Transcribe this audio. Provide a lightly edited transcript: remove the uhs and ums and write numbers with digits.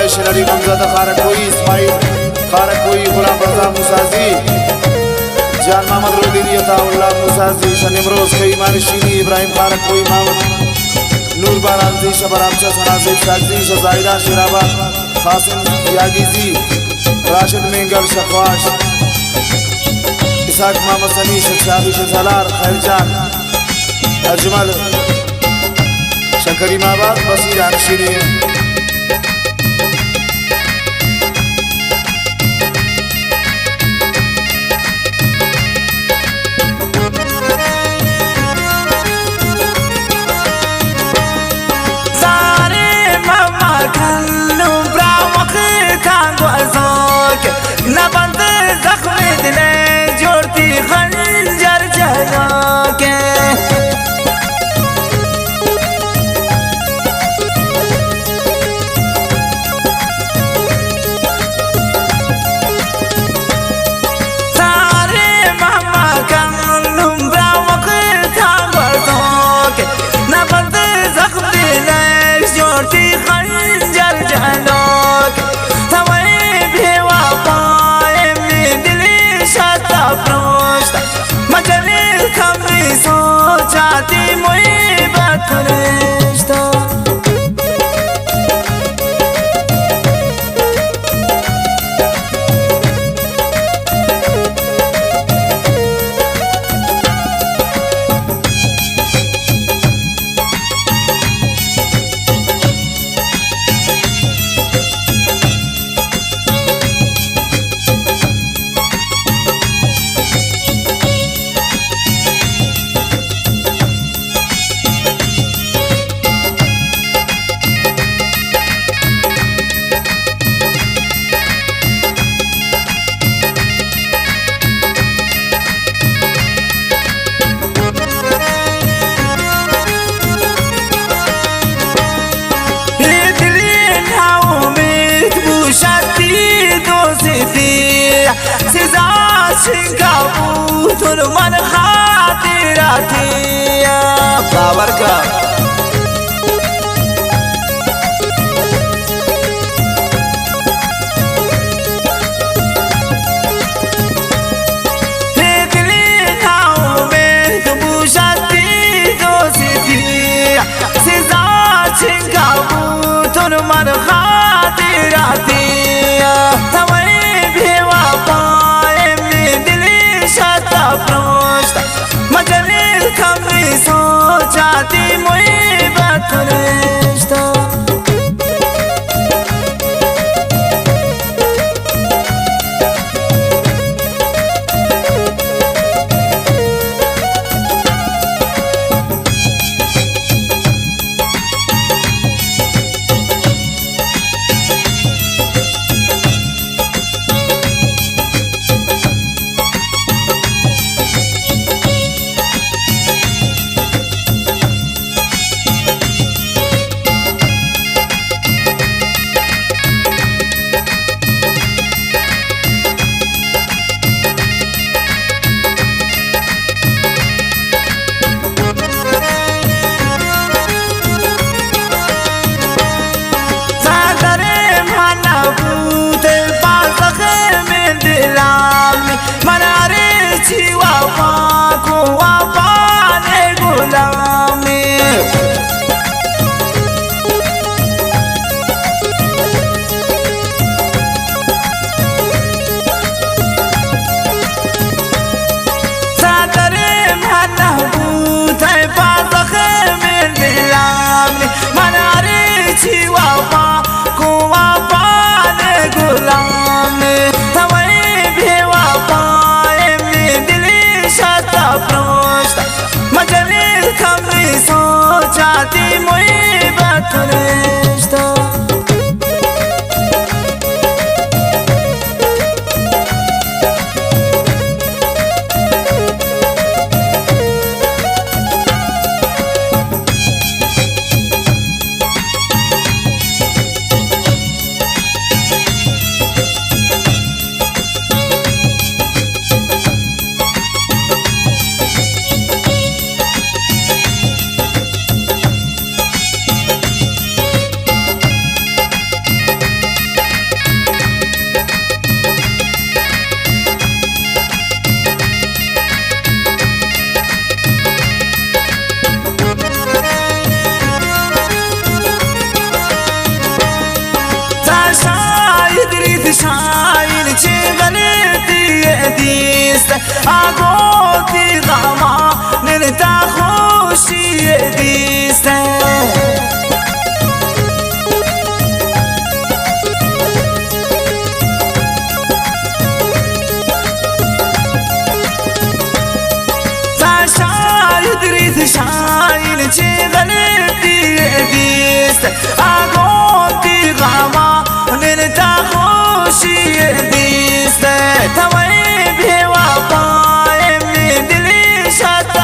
वाला शरारी गमजादा खारकोई इस्माइल खारकोई गुलाम रजा मुसाजी जान मोहम्मद रोदीनी अताउल्लाह मुसाजी शनिमरोज कईमान शीनी इब्राहिम खारकोई मामद नूर बाराजी शबरामचा सनाजी साजी शजाइरा शिराबा कासिम यागीजी राशिद मेंगल शखवाश इसाक मोहम्मद सनी शादी शलार खैरजान अजमल शकरीमाबाद बसीर अनशीरी मन खातिराती बाबर का मन खातिराती भेवा पाए में दिल शाता प्रोष्ट मजले कमी सोचाती मुई बतरेष्टा सोचाती मुई बतरेष्टा शायर ची गलती दिस्त आगोती गामा निर्ता खुशी दिस्त तवई भेवा पाए में दिल शाता